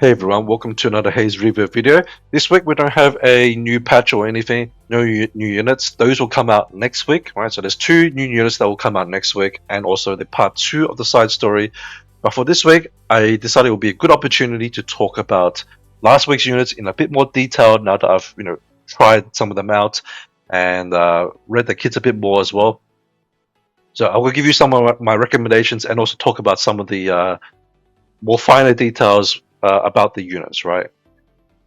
Hey everyone, welcome to another Haze Reverb video. This week we don't have a new patch or anything, no new units. Those will come out next week, right? So there's two new units that will come out next week and also the part 2 of the side story. But for this week, I decided it would be a good opportunity to talk about last week's units in a bit more detail now that I've, tried some of them out and read the kits a bit more as well. So I will give you some of my recommendations and also talk about some of the more finer details about the units, right?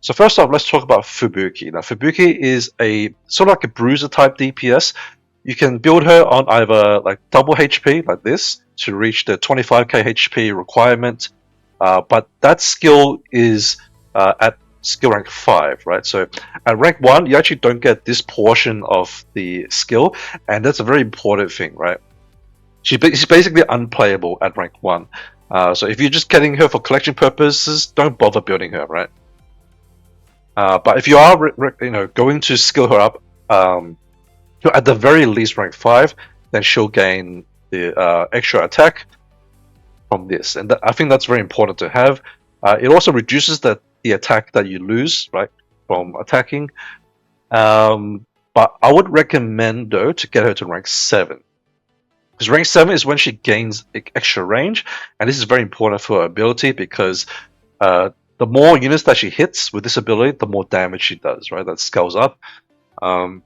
So first off, let's talk about Fubuki. Now, Fubuki is a sort of like a bruiser type DPS. You can build her on either like double HP like this to reach the 25k HP requirement, but that skill is at skill rank 5, right? So at rank 1, you actually don't get this portion of the skill, and that's a very important thing, right? She's basically unplayable at rank 1. So if you're just getting her for collection purposes, don't bother building her, right? But if you are, going to skill her up, at the very least rank 5, then she'll gain the extra attack from this, and I think that's very important to have. It also reduces the attack that you lose, right, from attacking. But I would recommend though to get her to rank 7. Because rank 7 is when she gains extra range, and this is very important for her ability because the more units that she hits with this ability, the more damage she does, right? That scales up. So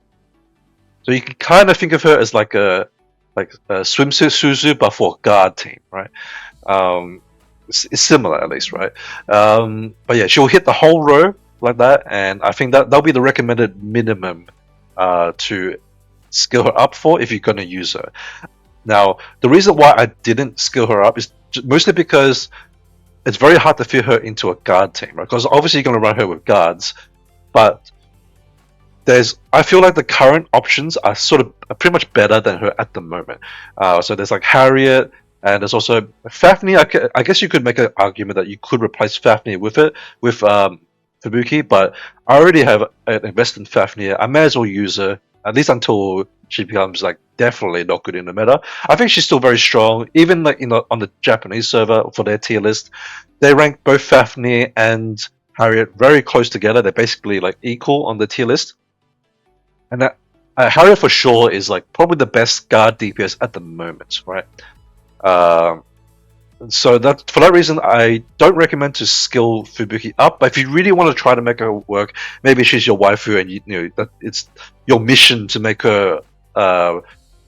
you can kind of think of her as like a swimsuit Suzu, but for a guard team, right? It's similar at least, right? But yeah, she'll hit the whole row like that, and I think that'll be the recommended minimum to skill her up for if you're going to use her. Now, the reason why I didn't skill her up is mostly because it's very hard to fit her into a guard team, right? Because obviously you're going to run her with guards, but I feel like the current options are pretty much better than her at the moment. So there's like Harriet, and there's also Fafnir. I guess you could make an argument that you could replace Fafnir with Fubuki, but I already have an investment in Fafnir. I may as well use her, at least until she becomes like definitely not good in the meta. I think she's still very strong, even like on the Japanese server for their tier list. They rank both Fafnir and Harriet very close together. They're basically like equal on the tier list, and that Harriet for sure is like probably the best guard DPS at the moment, right? So that for that reason, I don't recommend to skill Fubuki up. But if you really want to try to make her work, maybe she's your waifu, and you know that it's your mission to make her a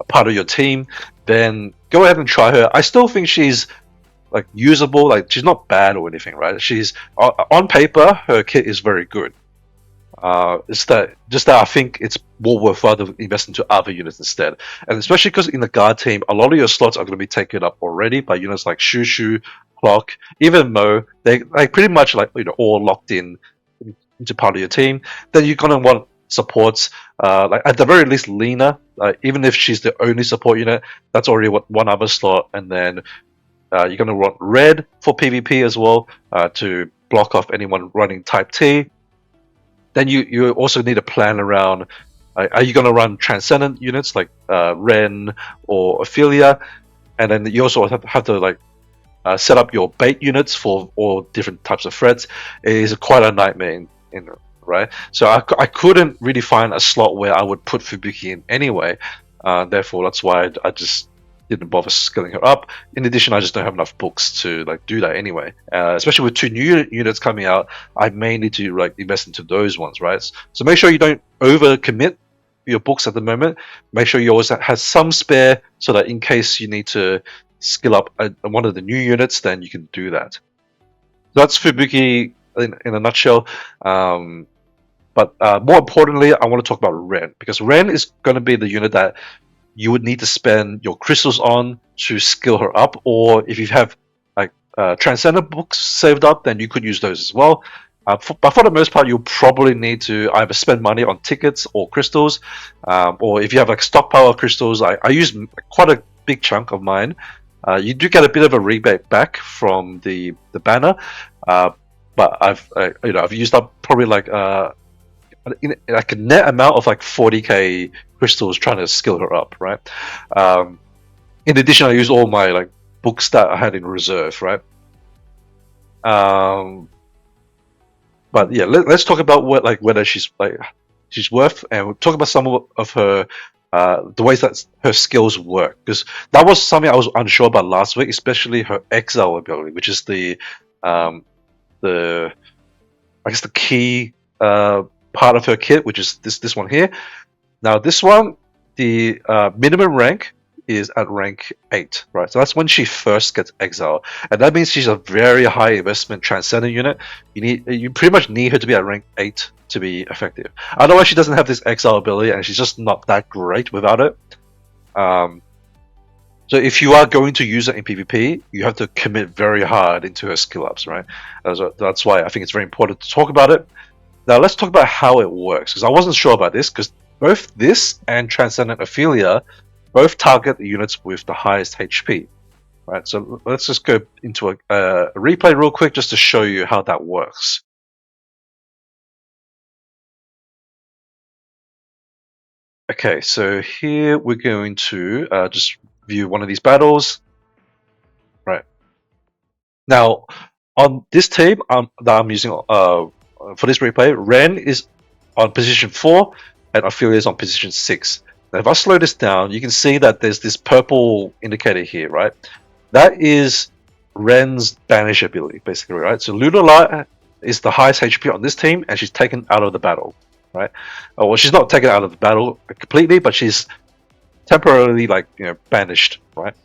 part of your team. Then go ahead and try her. I still think she's like usable. Like she's not bad or anything, right? She's on paper, her kit is very good. It's that I think it's more worthwhile to invest into other units instead, and especially because in the guard team, a lot of your slots are going to be taken up already by units like Shushu, Clock, even Mo. They pretty much like all locked into part of your team. Then you're going to want supports, like at the very least Lena. Even if she's the only support unit, that's already one other slot, and then you're going to want Red for PvP as well to block off anyone running Type T. Then you also need a plan around, are you going to run transcendent units like Ren or Ophelia, and then you also have to like set up your bait units for all different types of threats. It is quite a nightmare right? So I couldn't really find a slot where I would put Fubuki in anyway. Therefore, that's why I just didn't bother skilling her up. In addition, I just don't have enough books to like do that anyway. Especially with 2 new units coming out, I may need to like invest into those ones, right? So make sure you don't overcommit your books at the moment. Make sure you always have some spare so that in case you need to skill up one of the new units, then you can do that. That's Fubuki in a nutshell. But more importantly, I want to talk about Ren, because Ren is going to be the unit that you would need to spend your crystals on to skill her up, or if you have like transcendent books saved up, then you could use those as well. But for the most part, you'll probably need to either spend money on tickets or crystals, or if you have like stockpile of crystals, I use quite a big chunk of mine. You do get a bit of a rebate back from the banner, but I've used up probably like a net amount of like 40k crystals trying to skill her up, right? In addition, I used all my like books that I had in reserve, right? But yeah, let's talk about whether she's worth, and we'll talk about some of her the ways that her skills work, because that was something I was unsure about last week, especially her exile ability, which is um, the I guess the key part of her kit, which is this one here. Now this one, the minimum rank is at rank 8, right? So that's when she first gets exiled, and that means she's a very high investment transcendent unit. You pretty much need her to be at rank 8 to be effective. Otherwise, she doesn't have this exile ability, and she's just not that great without it. Um, so if you are going to use it in PvP, you have to commit very hard into her skill ups, right? That's why I think it's very important to talk about it. Now let's talk about how it works, because I wasn't sure about this, because both this and Transcendent Ophelia both target the units with the highest HP. Right, so let's just go into a replay real quick just to show you how that works. Okay, so here we're going to just view one of these battles. Right. Now, on this team that I'm using for this replay, Ren is on position 4 and Ophelia is on position 6. Now, if I slow this down, you can see that there's this purple indicator here, right? That is Ren's banish ability, basically, right? So Lunala is the highest HP on this team, and she's taken out of the battle, right? Well, she's not taken out of the battle completely, but she's temporarily, banished, right?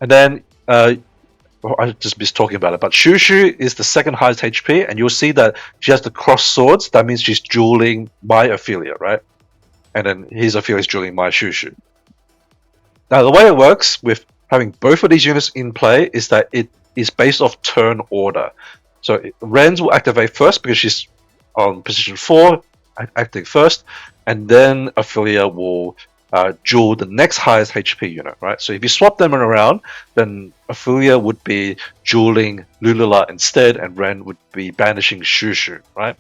And then I just missed talking about it, but Shushu is the second highest HP, and you'll see that she has the cross swords. That means she's dueling my Ophelia, right? And then his Ophelia is dueling my Shushu. Now, the way it works with having both of these units in play is that it is based off turn order. So Ren's will activate first because she's on position 4, acting first, and then Ophelia will duel the next highest HP unit, right? So if you swap them around, then Ophelia would be dueling Lulula instead, and Ren would be banishing Shushu, right?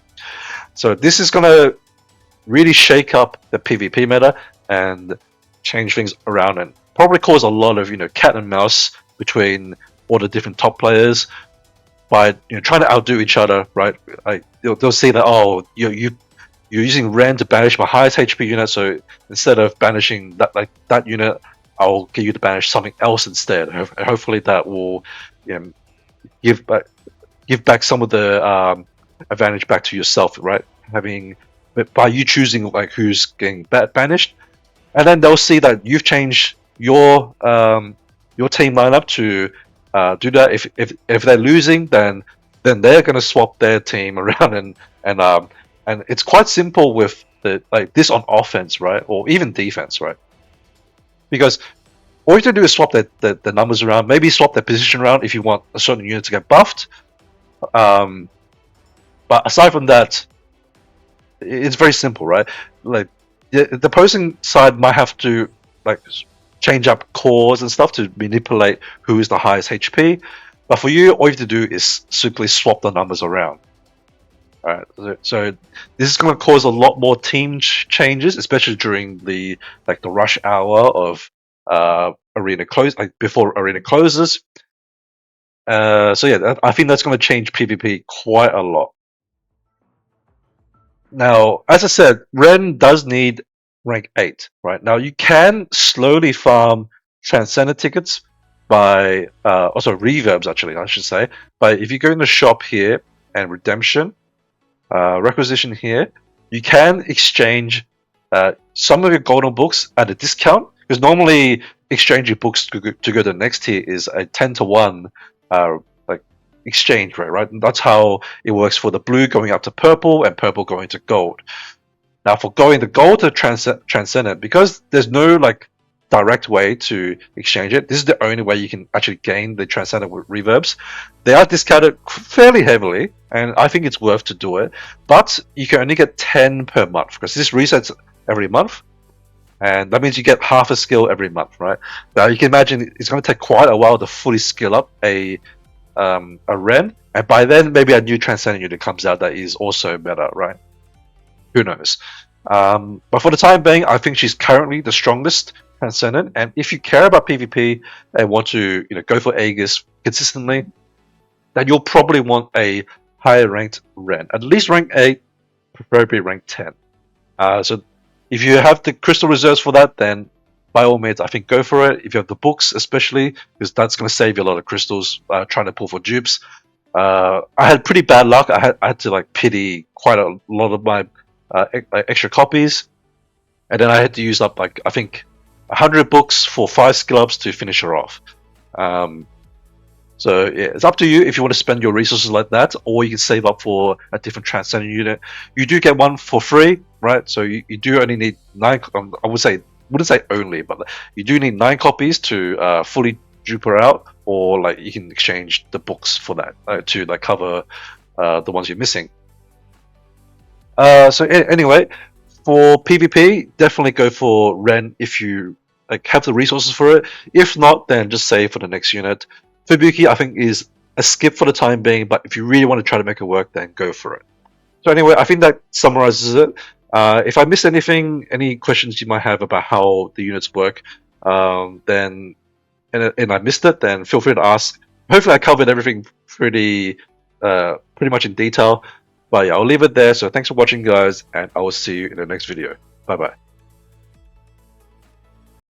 So this is going to really shake up the PvP meta and change things around, and probably cause a lot of cat and mouse between all the different top players by trying to outdo each other, right? They'll see that, oh, you're using Ren to banish my highest HP unit, so instead of banishing that unit, I'll get you to banish something else instead. Hopefully that will give back some of the advantage back to yourself, right? By you choosing who's getting banished, and then they'll see that you've changed your team lineup to do that. If they're losing, then they're gonna swap their team around, and it's quite simple with this on offense, right, or even defense, right? Because all you have to do is swap the numbers around, maybe swap their position around if you want a certain unit to get buffed. But aside from that, it's very simple, right? Like the opposing side might have to change up cores and stuff to manipulate who is the highest HP, but for you, all you have to do is simply swap the numbers around. Alright, so this is going to cause a lot more team changes, especially during the rush hour of arena close, before arena closes. So yeah, I think that's going to change PvP quite a lot. Now, as I said, Ren does need rank 8, right? Now, you can slowly farm Transcendent tickets by, also Reverbs actually, I should say. But if you go in the shop here and Redemption, Requisition here, you can exchange some of your golden books at a discount, because normally exchanging books to go to the next tier is a 10-to-1 exchange rate, right? And that's how it works for the blue going up to purple and purple going to gold. Now, for going the gold to Transcendent, because there's no direct way to exchange it, this is the only way you can actually gain the Transcendent with Reverbs. They are discounted fairly heavily, and I think it's worth to do it. But you can only get 10 per month, because this resets every month, and that means you get half a skill every month, right? Now you can imagine it's going to take quite a while to fully skill up a Ren, and by then maybe a new Transcendent unit comes out that is also better, right? Who knows? But for the time being, I think she's currently the strongest Transcendent, and if you care about PvP and want to go for Aegis consistently, then you'll probably want a higher ranked Ren, at least rank 8, preferably rank 10. So if you have the crystal reserves for that, then by all means, I think go for it. If you have the books, especially, because that's going to save you a lot of crystals trying to pull for dupes. I had pretty bad luck. I had to like pity quite a lot of my extra copies, and then I had to use up like I think 100 books for 5 skill ups to finish her off. Um, so yeah, it's up to you if you want to spend your resources like that, or you can save up for a different transcendent unit. You do get one for free, right? So you do only need 9. I wouldn't say only, but you do need 9 copies to fully dupe her out, or like you can exchange the books for that to like cover the ones you're missing. Anyway, for PvP, definitely go for Ren if you like have the resources for it. If not, then just save for the next unit. Fubuki, I think, is a skip for the time being, but if you really want to try to make it work, then go for it. So anyway, I think that summarizes it. If I missed anything, any questions you might have about how the units work, then and I missed it, then feel free to ask. Hopefully, I covered everything pretty much in detail. But yeah, I'll leave it there. So thanks for watching, guys, and I will see you in the next video. Bye bye.